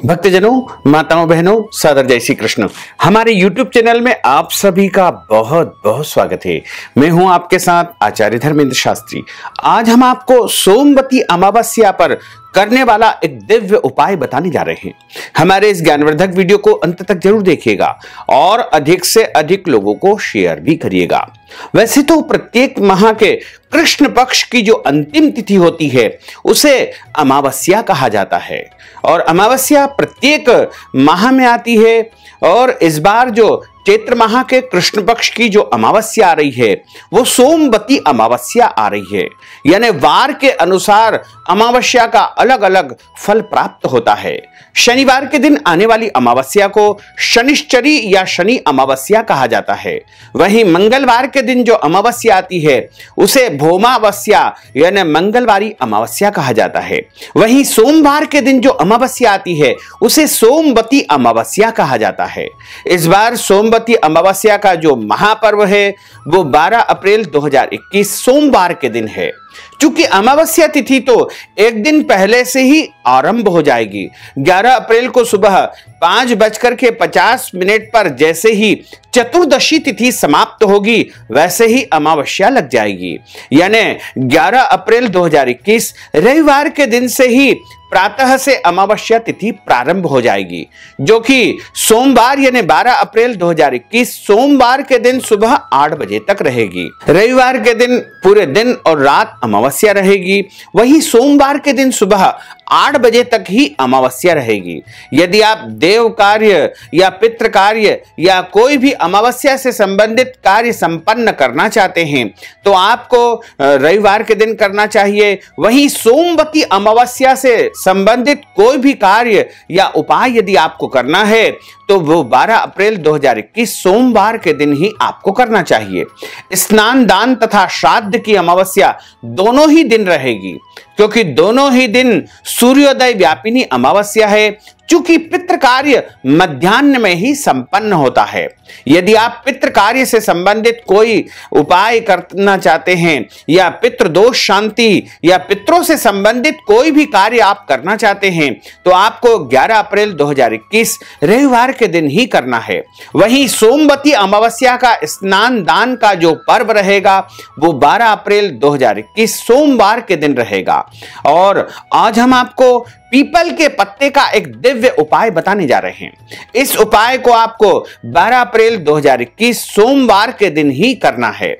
भक्तजनों, माताओं, बहनों, सादर जय श्री कृष्ण। हमारे YouTube चैनल में आप सभी का बहुत बहुत स्वागत है। मैं हूं आपके साथ आचार्य धर्मेंद्र शास्त्री। आज हम आपको सोमवती अमावस्या पर करने वाला एक दिव्य उपाय बताने जा रहे हैं। हमारे इस ज्ञानवर्धक वीडियो को अंत तक जरूर देखिएगा और अधिक से अधिक लोगों को शेयर भी करिएगा। वैसे तो प्रत्येक माह के कृष्ण पक्ष की जो अंतिम तिथि होती है उसे अमावस्या कहा जाता है और अमावस्या प्रत्येक माह में आती है। और इस बार जो चैत्र माह के कृष्ण पक्ष की जो अमावस्या आ रही है वो सोमवती अमावस्या आ रही है, यानी वार के अनुसार अमावस्या का अलग अलग फल प्राप्त होता है। शनिवार के दिन आने वाली अमावस्या को शनिश्चरी या शनि अमावस्या कहा जाता है। वहीं मंगलवार के दिन जो अमावस्या आती है उसे भौमावस्या यानी मंगलवारी अमावस्या कहा जाता है। वहीं सोमवार के दिन जो अमावस्या आती है उसे सोमवती अमावस्या कहा जाता है। इस बार सोमवती अमावस्या का जो महापर्व है वो 12 अप्रैल 2021 सोमवार के दिन है। चूंकि अमावस्या तिथि तो एक दिन पहले से ही आरंभ हो जाएगी। 11 अप्रैल को सुबह 5:50 पर जैसे ही चतुर्दशी तिथि समाप्त होगी वैसे ही अमावस्या लग जाएगी। यानी 11 अप्रैल 2021 रविवार के दिन से ही प्रातः से अमावस्या तिथि प्रारंभ हो जाएगी, जो कि सोमवार यानी 12 अप्रैल 2021 सोमवार के दिन सुबह 8 बजे तक रहेगी। रविवार के दिन पूरे दिन और रात अमावस्या रहेगी। वहीं सोमवार के दिन सुबह 8 बजे तक ही अमावस्या रहेगी। यदि आप देव कार्य या पितृ कार्य या कोई भी अमावस्या से संबंधित कार्य संपन्न करना चाहते हैं तो आपको रविवार के दिन करना चाहिए। वहीं सोमवती अमावस्या से संबंधित कोई भी कार्य या उपाय यदि आपको करना है तो वो 12 अप्रैल 2021 सोमवार के दिन ही आपको करना चाहिए। स्नान दान तथा श्राद्ध की अमावस्या दोनों ही दिन रहेगी, क्योंकि दोनों ही दिन सूर्योदय व्यापिनी अमावस्या है। चूंकि पितृ कार्य मध्याह्न में ही संपन्न होता है। यदि आप पितृ कार्य से संबंधित कोई उपाय करना चाहते हैं या पितृ दोष शांति या पितरों से संबंधित कोई भी कार्य आप करना चाहते हैं तो आपको 11 अप्रैल 2021 रविवार के दिन ही करना है। वहीं सोमवती अमावस्या का स्नान दान का जो पर्व रहेगा वो 12 अप्रैल 2021 सोमवार के दिन रहेगा। और आज हम आपको पीपल के पत्ते का एक दिव्य उपाय बताने जा रहे हैं। इस उपाय को आपको 12 अप्रैल 2021 सोमवार के दिन ही करना है।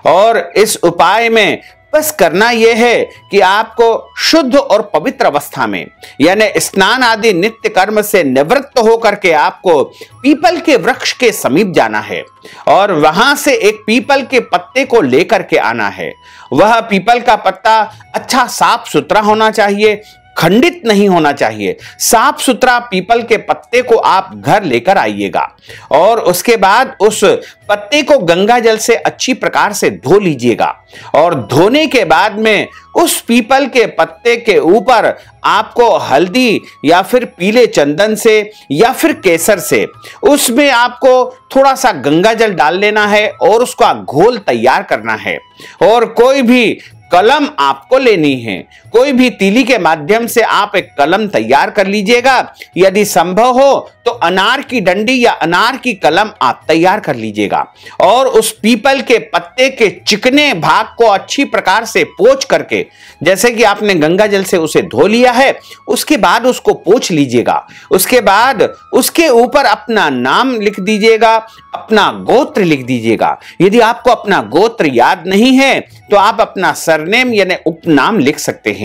और इस उपाय में बस करना यह है कि आपको शुद्ध और पवित्र अवस्था में यानी स्नान आदि नित्य कर्म से निवृत्त होकर के आपको पीपल के वृक्ष के समीप जाना है और वहां से एक पीपल के पत्ते को लेकर के आना है। वह पीपल का पत्ता अच्छा साफ सुथरा होना चाहिए, खंडित नहीं होना चाहिए। साफ सुथरा पीपल के पत्ते को आप घर लेकर आइएगा और उसके बाद उस पत्ते को गंगा जल से अच्छी प्रकार से धो लीजिएगा। और धोने के बाद में उस पीपल के पत्ते के ऊपर आपको हल्दी या फिर पीले चंदन से या फिर केसर से उसमें आपको थोड़ा सा गंगा जल डाल लेना है और उसका घोल तैयार करना है। और कोई भी कलम आपको लेनी है, कोई भी तीली के माध्यम से आप एक कलम तैयार कर लीजिएगा। यदि संभव हो तो अनार की डंडी या अनार की कलम आप तैयार कर लीजिएगा और उस पीपल के पत्ते के चिकने भाग को अच्छी प्रकार से पोंछ करके, जैसे कि आपने गंगा जल से उसे धो लिया है, उसके बाद उसको पोंछ लीजिएगा। उसके बाद उसके ऊपर अपना नाम लिख दीजिएगा, अपना गोत्र लिख दीजिएगा। यदि आपको अपना गोत्र याद नहीं है तो आप अपना सरनेम यानी उपनाम लिख सकते हैं।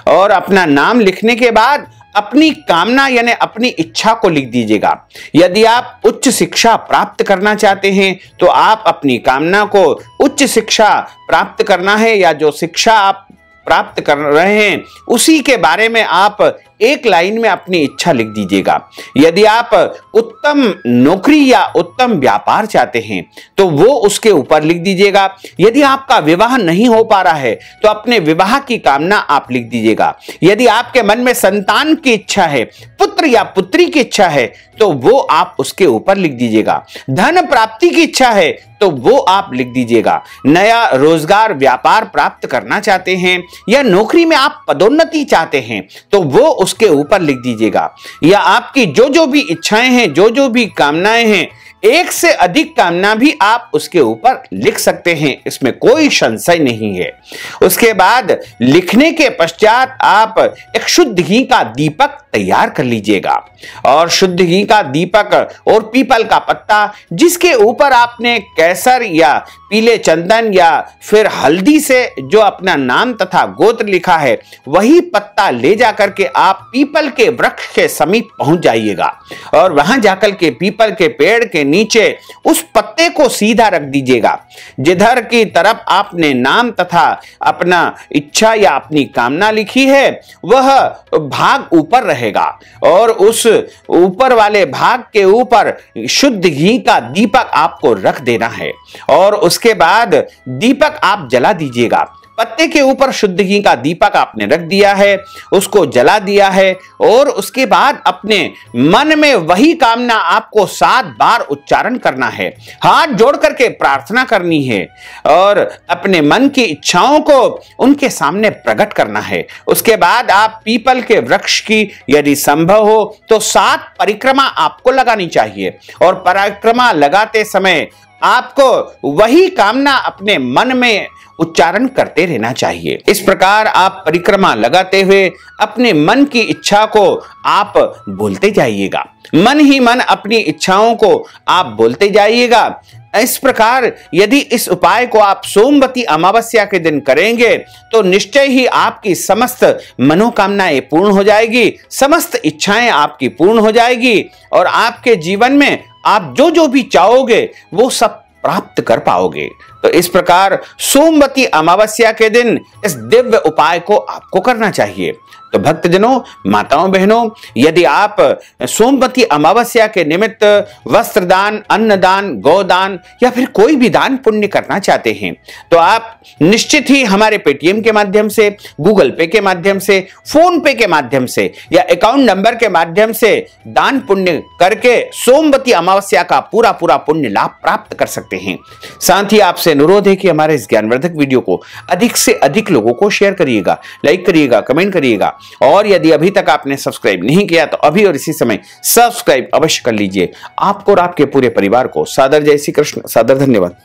और अपना नाम लिखने के बाद अपनी कामना यानी अपनी इच्छा को लिख दीजिएगा। यदि आप उच्च शिक्षा प्राप्त करना चाहते हैं तो आप अपनी कामना को उच्च शिक्षा प्राप्त करना है या जो शिक्षा आप प्राप्त कर रहे हैं उसी के बारे में आप एक लाइन में अपनी इच्छा लिख दीजिएगा। यदि आप उत्तम नौकरी या उत्तम व्यापार चाहते हैं तो वो उसके ऊपर लिख दीजिएगा। यदि आपका विवाह नहीं हो पा रहा है तो अपने विवाह की कामना आप लिख दीजिएगा। यदि आपके मन में संतान की इच्छा है, पुत्र या पुत्री की इच्छा है तो वो आप उसके ऊपर लिख दीजिएगा। धन प्राप्ति की इच्छा है तो वो आप लिख दीजिएगा। नया रोजगार व्यापार प्राप्त करना चाहते हैं या नौकरी में आप पदोन्नति चाहते हैं तो वो उसके ऊपर लिख दीजिएगा। या आपकी जो जो भी इच्छाएं हैं, जो जो भी कामनाएं हैं, एक से अधिक कामना भी आप उसके ऊपर लिख सकते हैं, इसमें कोई संशय नहीं है। उसके बाद लिखने के पश्चात आप एक शुद्ध घी का दीपक तैयार कर लीजिएगा और शुद्ध घी का दीपक और पीपल का पत्ता जिसके ऊपर आपने केसर या पीले चंदन या फिर हल्दी से जो अपना नाम तथा गोत्र लिखा है, वही पत्ता ले जाकर के आप पीपल के वृक्ष के समीप पहुंच जाइएगा और वहां जाकर के पीपल के पेड़ के नीचे उस पत्ते को सीधा रख दीजिएगा। जिधर की तरफ आपने नाम तथा अपना इच्छा या अपनी कामना लिखी है वह भाग ऊपर रहेगा और उस ऊपर वाले भाग के ऊपर शुद्ध घी का दीपक आपको रख देना है और उसके बाद दीपक आप जला दीजिएगा। पत्ते के ऊपर शुद्ध घी का दीपक आपने रख दिया है, उसको जला दिया है और उसके बाद अपने मन में वही कामना आपको 7 बार उच्चारण करना है, हाथ जोड़ करके प्रार्थना करनी है और अपने मन की इच्छाओं को उनके सामने प्रकट करना है। उसके बाद आप पीपल के वृक्ष की यदि संभव हो तो 7 परिक्रमा आपको लगानी चाहिए और परिक्रमा लगाते समय आपको वही कामना अपने मन में उच्चारण करते रहना चाहिए। इस प्रकार आप परिक्रमा लगाते हुए अपने मन की इच्छा को आप बोलते जाइएगा, मन ही मन अपनी इच्छाओं को आप बोलते जाइएगा। इस प्रकार यदि इस उपाय को आप सोमवती अमावस्या के दिन करेंगे तो निश्चय ही आपकी समस्त मनोकामनाएं पूर्ण हो जाएगी, समस्त इच्छाएं आपकी पूर्ण हो जाएगी और आपके जीवन में आप जो जो भी चाहोगे वो सब प्राप्त कर पाओगे। तो इस प्रकार सोमवती अमावस्या के दिन इस दिव्य उपाय को आपको करना चाहिए। तो भक्तजनों, माताओं, बहनों, यदि आप सोमवती अमावस्या के निमित्त वस्त्र दान, अन्नदान, गोदान या फिर कोई भी दान पुण्य करना चाहते हैं तो आप निश्चित ही हमारे पेटीएम के माध्यम से, गूगल पे के माध्यम से, फोन पे के माध्यम से या अकाउंट नंबर के माध्यम से दान पुण्य करके सोमवती अमावस्या का पूरा पूरा पुण्य लाभ प्राप्त कर सकते हैं। साथ ही आपसे अनुरोध है कि हमारे इस ज्ञानवर्धक वीडियो को अधिक से अधिक लोगों को शेयर करिएगा, लाइक करिएगा, कमेंट करिएगा और यदि अभी तक आपने सब्सक्राइब नहीं किया तो अभी और इसी समय सब्सक्राइब अवश्य कर लीजिए। आपको और आपके पूरे परिवार को सादर जय श्री कृष्ण, सादर धन्यवाद।